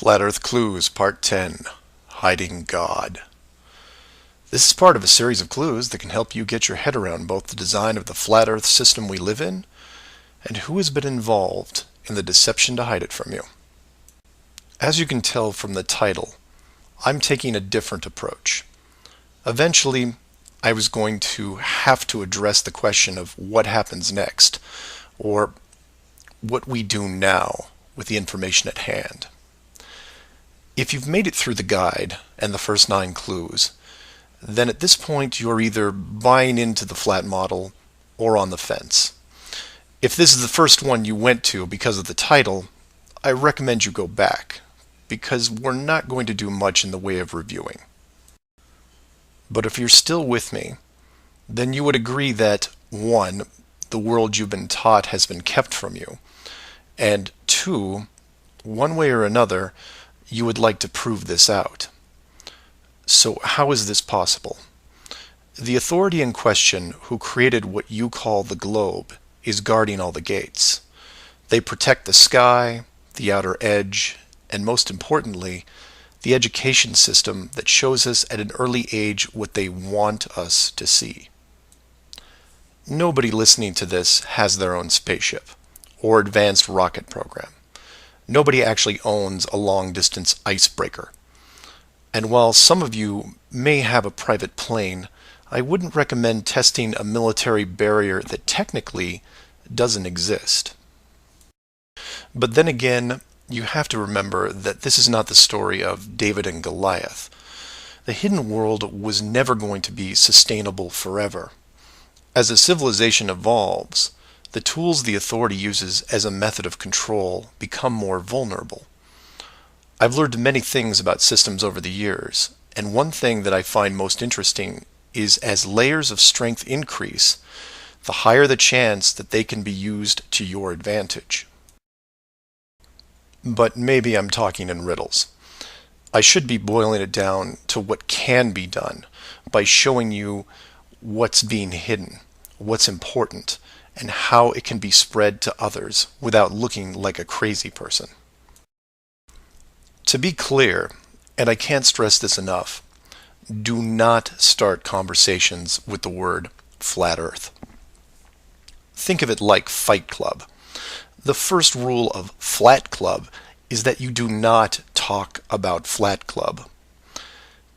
Flat Earth Clues, Part 10, Hiding God. This is part of a series of clues that can help you get your head around both the design of the flat Earth system we live in and who has been involved in the deception to hide it from you. As you can tell from the title, I'm taking a different approach. Eventually, I was going to have to address the question of what happens next, or what we do now with the information at hand. If you've made it through the guide and the first 9 clues, then at this point you're either buying into the flat model or on the fence. If this is the first one you went to because of the title, I recommend you go back, because we're not going to do much in the way of reviewing. But if you're still with me, then you would agree that 1, the world you've been taught has been kept from you, and 2, one way or another, you would like to prove this out. So how is this possible? The authority in question who created what you call the globe is guarding all the gates. They protect the sky, the outer edge, and most importantly, the education system that shows us at an early age what they want us to see. Nobody listening to this has their own spaceship or advanced rocket program. Nobody actually owns a long-distance icebreaker. And while some of you may have a private plane, I wouldn't recommend testing a military barrier that technically doesn't exist. But then again, you have to remember that this is not the story of David and Goliath. The hidden world was never going to be sustainable forever. As a civilization evolves, the tools the authority uses as a method of control become more vulnerable. I've learned many things about systems over the years, and one thing that I find most interesting is as layers of strength increase, the higher the chance that they can be used to your advantage. But maybe I'm talking in riddles. I should be boiling it down to what can be done by showing you what's being hidden, what's important, and how it can be spread to others without looking like a crazy person. To be clear, and I can't stress this enough, do not start conversations with the word flat Earth. Think of it like Fight Club. The first rule of Flat Club is that you do not talk about Flat Club.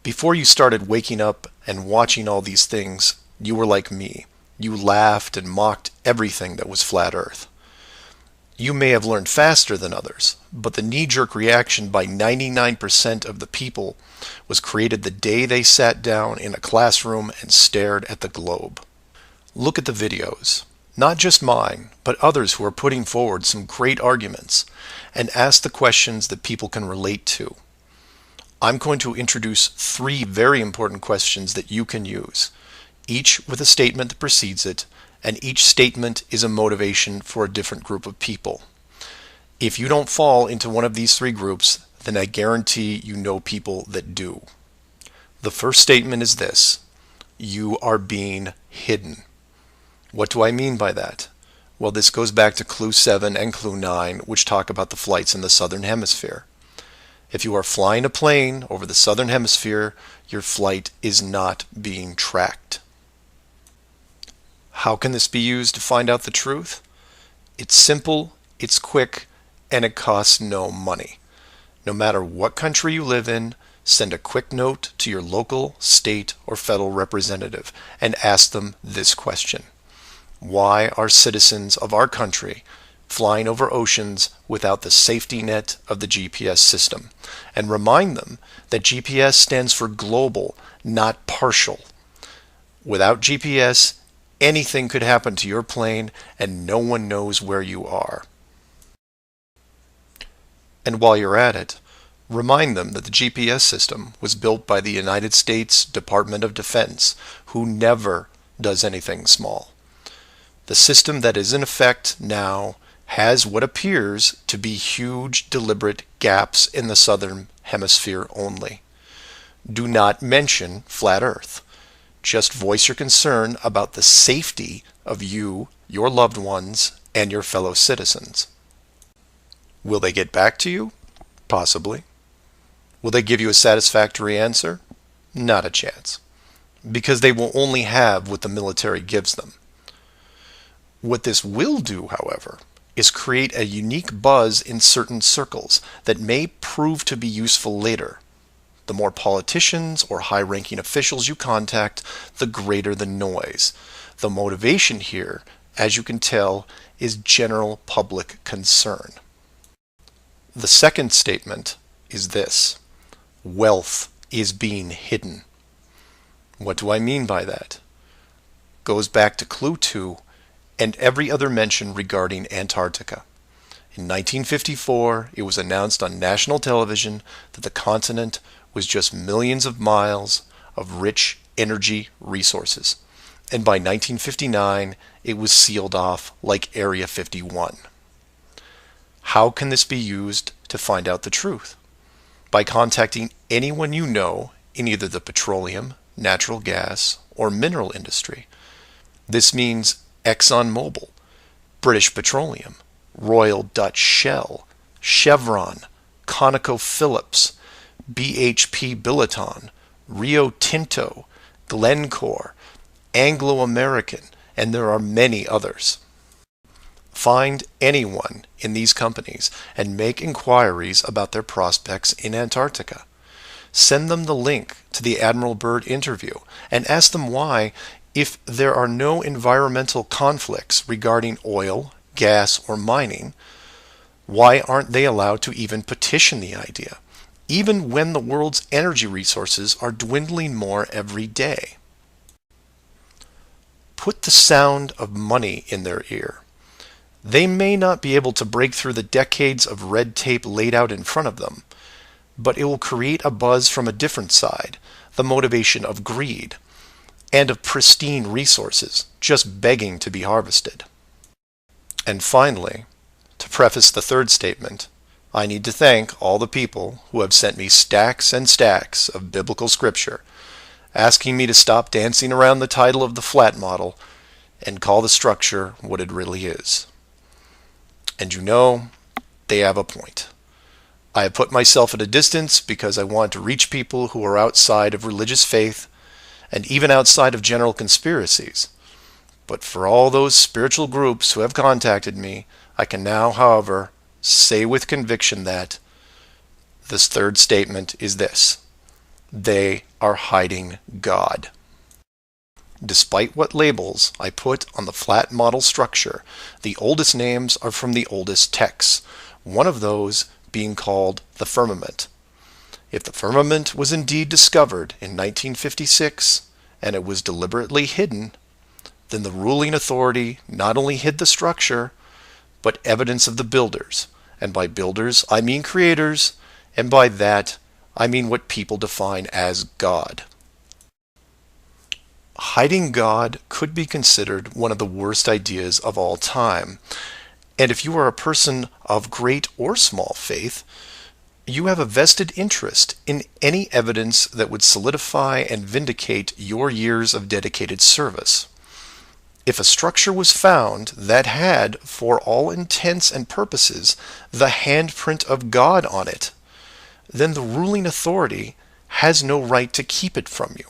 Before you started waking up and watching all these things, you were like me. You laughed and mocked everything that was flat Earth. You may have learned faster than others, but the knee-jerk reaction by 99% of the people was created the day they sat down in a classroom and stared at the globe. Look at the videos, not just mine, but others who are putting forward some great arguments, and ask the questions that people can relate to. I'm going to introduce 3 very important questions that you can use, each with a statement that precedes it, and each statement is a motivation for a different group of people. If you don't fall into one of these 3 groups, then I guarantee you know people that do. The first statement is this: you are being hidden. What do I mean by that? Well, this goes back to Clue 7 and Clue 9, which talk about the flights in the Southern Hemisphere. If you are flying a plane over the Southern Hemisphere, your flight is not being tracked. How can this be used to find out the truth? It's simple, it's quick, and it costs no money. No matter what country you live in, send a quick note to your local, state, or federal representative and ask them this question: why are citizens of our country flying over oceans without the safety net of the GPS system? And remind them that GPS stands for global, not partial. Without GPS, anything could happen to your plane and no one knows where you are. And while you're at it, remind them that the GPS system was built by the United States Department of Defense, who never does anything small. The system that is in effect now has what appears to be huge, deliberate gaps in the Southern Hemisphere only. Do not mention flat Earth. Just voice your concern about the safety of you, your loved ones, and your fellow citizens. Will they get back to you? Possibly. Will they give you a satisfactory answer? Not a chance, because they will only have what the military gives them. What this will do, however, is create a unique buzz in certain circles that may prove to be useful later. The more politicians or high-ranking officials you contact, the greater the noise. The motivation here, as you can tell, is general public concern. The second statement is this: wealth is being hidden. What do I mean by that? Goes back to Clue 2 and every other mention regarding Antarctica. In 1954, it was announced on national television that the continent was just millions of miles of rich energy resources. And by 1959, it was sealed off like Area 51. How can this be used to find out the truth? By contacting anyone you know in either the petroleum, natural gas, or mineral industry. This means ExxonMobil, British Petroleum, Royal Dutch Shell, Chevron, ConocoPhillips, BHP Billiton, Rio Tinto, Glencore, Anglo American, and there are many others. Find anyone in these companies and make inquiries about their prospects in Antarctica. Send them the link to the Admiral Byrd interview and ask them why, if there are no environmental conflicts regarding oil, gas, or mining, why aren't they allowed to even petition the idea, even when the world's energy resources are dwindling more every day? Put the sound of money in their ear. They may not be able to break through the decades of red tape laid out in front of them, but it will create a buzz from a different side, the motivation of greed, and of pristine resources just begging to be harvested. And finally, to preface the third statement, I need to thank all the people who have sent me stacks and stacks of biblical scripture, asking me to stop dancing around the title of the flat model and call the structure what it really is. And you know, they have a point. I have put myself at a distance because I want to reach people who are outside of religious faith and even outside of general conspiracies. But for all those spiritual groups who have contacted me, I can now, however, say with conviction that this third statement is this: they are hiding God. Despite what labels I put on the flat model structure, the oldest names are from the oldest texts, one of those being called the firmament. If the firmament was indeed discovered in 1956 and it was deliberately hidden, then the ruling authority not only hid the structure, but evidence of the builders. And by builders, I mean creators, and by that, I mean what people define as God. Hiding God could be considered one of the worst ideas of all time. And if you are a person of great or small faith, you have a vested interest in any evidence that would solidify and vindicate your years of dedicated service. If a structure was found that had, for all intents and purposes, the handprint of God on it, then the ruling authority has no right to keep it from you.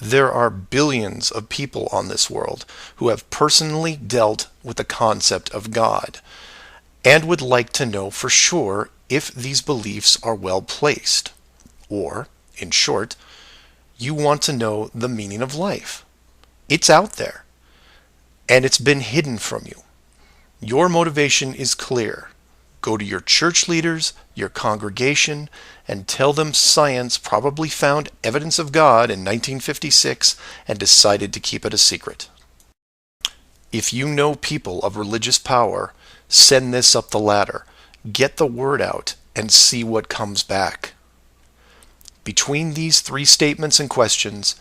There are billions of people on this world who have personally dealt with the concept of God and would like to know for sure if these beliefs are well placed. Or, in short, you want to know the meaning of life. It's out there, and it's been hidden from you. Your motivation is clear. Go to your church leaders, your congregation, and tell them science probably found evidence of God in 1956 and decided to keep it a secret. If you know people of religious power, send this up the ladder. Get the word out and see what comes back. Between these three statements and questions,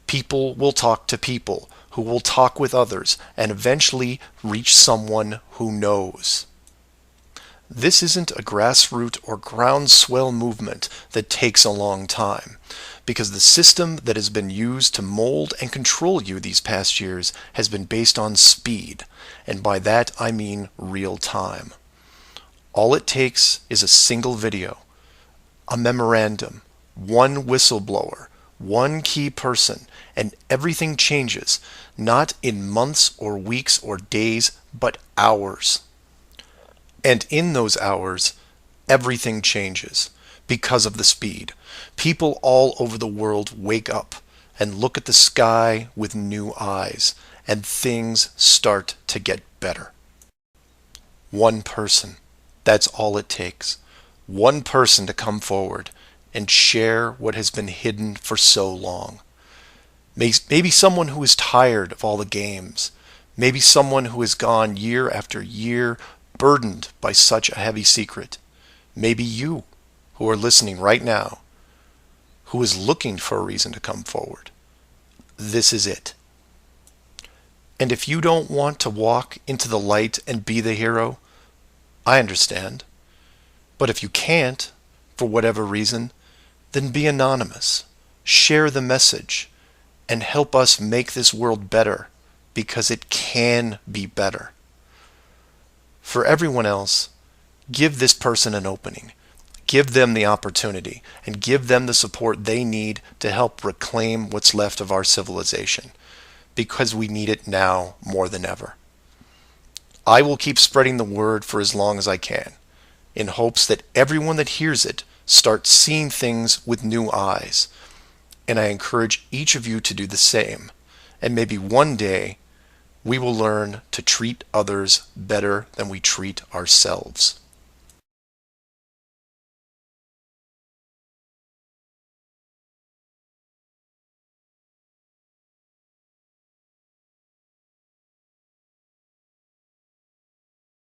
people will talk to people who will talk with others and eventually reach someone who knows. This isn't a grassroots or groundswell movement that takes a long time, because the system that has been used to mold and control you these past years has been based on speed, and by that I mean real time. All it takes is a single video, a memorandum, one whistleblower, one key person, and everything changes, not in months or weeks or days, but hours. And in those hours, everything changes because of the speed. People all over the world wake up and look at the sky with new eyes, and things start to get better. One person. That's all it takes. One person to come forward and share what has been hidden for so long. Maybe someone who is tired of all the games. Maybe someone who has gone year after year burdened by such a heavy secret. Maybe you, who are listening right now, who is looking for a reason to come forward. This is it. And if you don't want to walk into the light and be the hero, I understand. But if you can't, for whatever reason, then be anonymous. Share the message and help us make this world better, because it can be better. For everyone else, give this person an opening. Give them the opportunity and give them the support they need to help reclaim what's left of our civilization, because we need it now more than ever. I will keep spreading the word for as long as I can, in hopes that everyone that hears it starts seeing things with new eyes. And I encourage each of you to do the same. And maybe one day we will learn to treat others better than we treat ourselves.